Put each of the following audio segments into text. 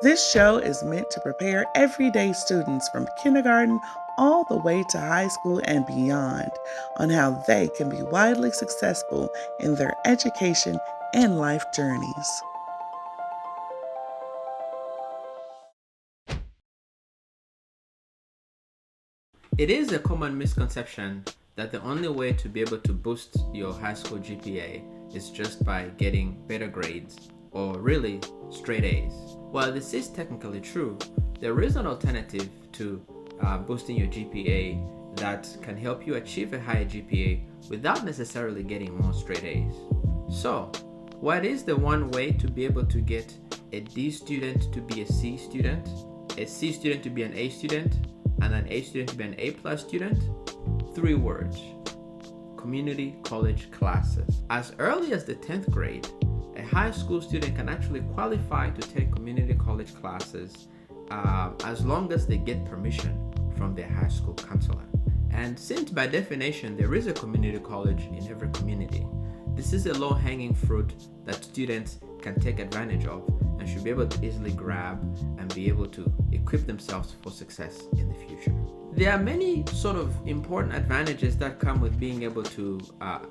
This show is meant to prepare everyday students from kindergarten all the way to high school and beyond on how they can be widely successful in their education and life journeys. It is a common misconception that the only way to be able to boost your high school GPA is just by getting better grades or really straight A's. While this is technically true, there is an alternative to boosting your GPA that can help you achieve a higher GPA without necessarily getting more straight A's. So, what is the one way to be able to get a D student to be a C student, a C student to be an A student, and an A student to be an A plus student? 3 words: community college classes. As early as the 10th grade, a high school student can actually qualify to take community college classes as long as they get permission from their high school counselor. And since by definition there is a community college in every community, this is a low-hanging fruit that students can take advantage of and should be able to easily grab and be able to equip themselves for success in the future. There are many sort of important advantages that come with being able to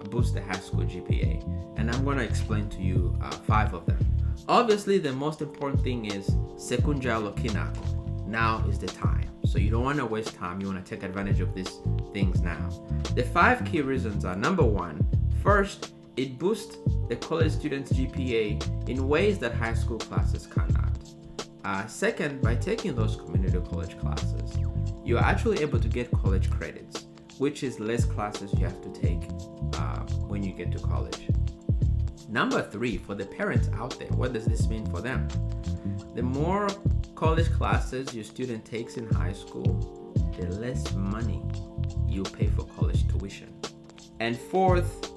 boost the high school GPA, and I'm going to explain to you 5 of them. Obviously, the most important thing is sekunja lokinako. Now is the time. So you don't want to waste time. You want to take advantage of these things now. The 5 key reasons are: number 1, first, it boosts the college student's GPA in ways that high school classes cannot. Second, by taking those community college classes, you're actually able to get college credits, which is less classes you have to take when you get to college. Number 3, for the parents out there, what does this mean for them? The more college classes your student takes in high school, the less money you pay for college tuition. And fourth,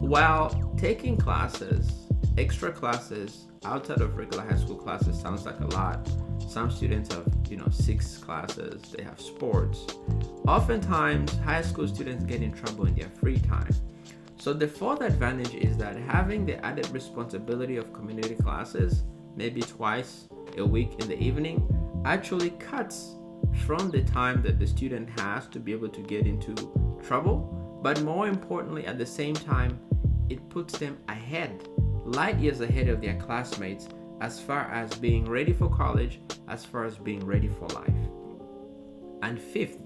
while taking classes, extra classes outside of regular high school classes sounds like a lot. Some students have, 6 classes, they have sports. Oftentimes, high school students get in trouble in their free time. So the 4th advantage is that having the added responsibility of community classes, maybe twice a week in the evening, actually cuts from the time that the student has to be able to get into trouble. But more importantly, at the same time, it puts them ahead, light years ahead of their classmates as far as being ready for college, as far as being ready for life. And 5th,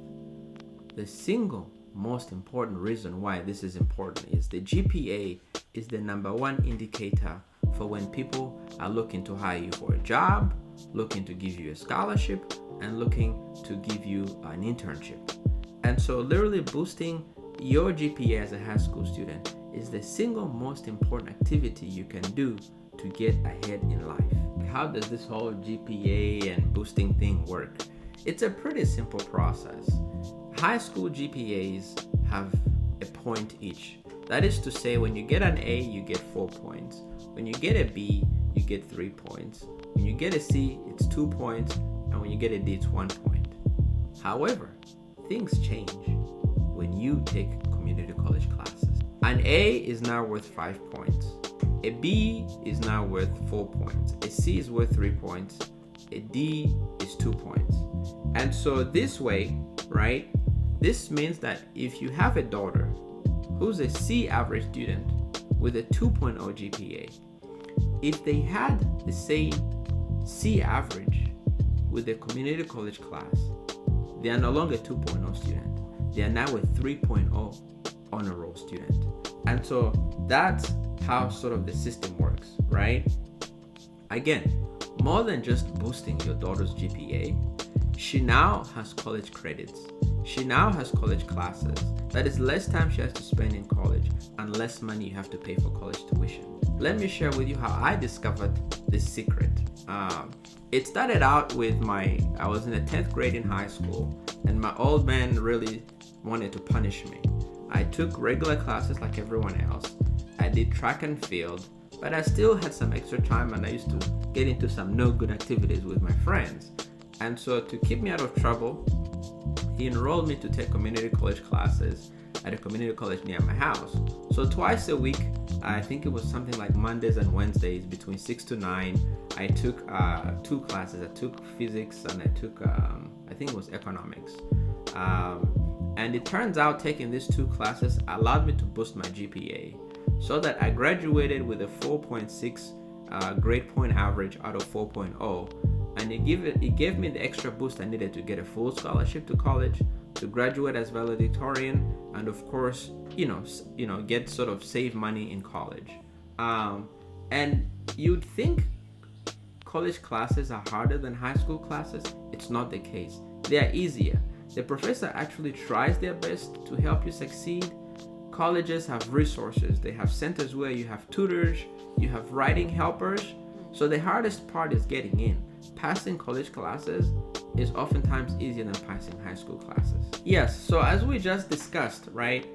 the single most important reason why this is important is the GPA is the number 1 indicator for when people are looking to hire you for a job, looking to give you a scholarship, and looking to give you an internship. And so literally boosting your GPA as a high school student is the single most important activity you can do to get ahead in life. How does this whole GPA and boosting thing work? It's a pretty simple process. High school GPAs have a point each. That is to say, when you get an A, you get 4 points. When you get a B, you get 3 points. When you get a C, it's 2 points. And when you get a D, it's 1 point. However, things change when you take community college classes. An A is now worth 5 points. A B is now worth 4 points. A C is worth 3 points. A D is 2 points. And so this way, right, this means that if you have a daughter who's a C average student with a 2.0 GPA, if they had the same C average with a community college class, they are no longer a 2.0 student. They are now a 3.0 honor roll student. And so that's how sort of the system works, right? Again, more than just boosting your daughter's GPA, she now has college credits. She now has college classes. That is less time she has to spend in college and less money you have to pay for college tuition. Let me share with you how I discovered this secret. It started out with I was in the 10th grade in high school, and my old man really wanted to punish me. I took regular classes like everyone else. I did track and field, but I still had some extra time, and I used to get into some no good activities with my friends. And so to keep me out of trouble, he enrolled me to take community college classes at a community college near my house. So twice a week, I think it was something like Mondays and Wednesdays between 6 to 9. I took 2 classes. I took physics and I took, I think it was economics. And it turns out taking these 2 classes allowed me to boost my GPA so that I graduated with a 4.6 grade point average out of 4.0. And it gave me the extra boost I needed to get a full scholarship to college, to graduate as valedictorian, and of course, get sort of save money in college. And you'd think college classes are harder than high school classes. It's not the case. They are easier. The professor actually tries their best to help you succeed. Colleges have resources. They have centers where you have tutors, you have writing helpers. So the hardest part is getting in. Passing college classes is oftentimes easier than passing high school classes. Yes, so as we just discussed, right,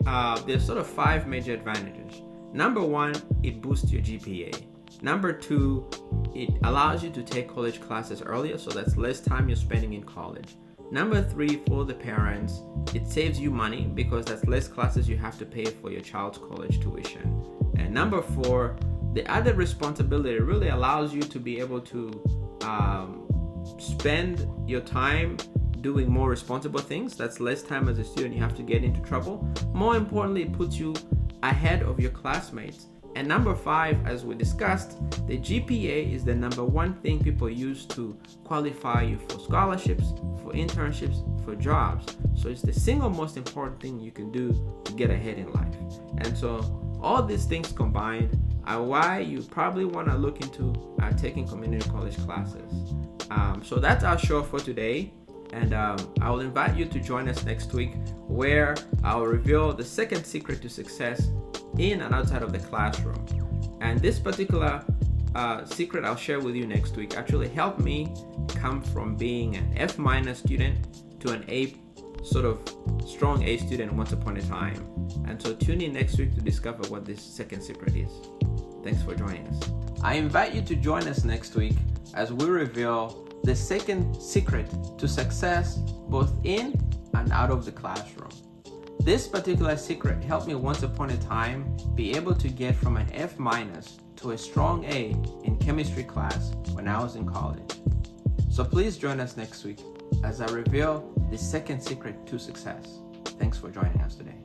there's sort of 5 major advantages. Number 1, it boosts your GPA. Number 2, it allows you to take college classes earlier, so that's less time you're spending in college. Number 3, for the parents, it saves you money because that's less classes you have to pay for your child's college tuition. And number 4, the added responsibility really allows you to be able to spend your time doing more responsible things. That's less time as a student you have to get into trouble. More importantly, it puts you ahead of your classmates. And number 5, as we discussed, the GPA is the number 1 thing people use to qualify you for scholarships, for internships, for jobs. So it's the single most important thing you can do to get ahead in life. And so all these things combined are why you probably want to look into taking community college classes. So that's our show for today. And I will invite you to join us next week, where I'll reveal the second secret to success in and outside of the classroom. And this particular secret I'll share with you next week actually helped me come from being an F- student to an A, sort of strong A student once upon a time. And so tune in next week to discover what this second secret is. Thanks for joining us. I invite you to join us next week as we reveal the second secret to success both in and out of the classroom. This particular secret helped me once upon a time be able to get from an F- to a strong A in chemistry class when I was in college. So please join us next week as I reveal the second secret to success. Thanks for joining us today.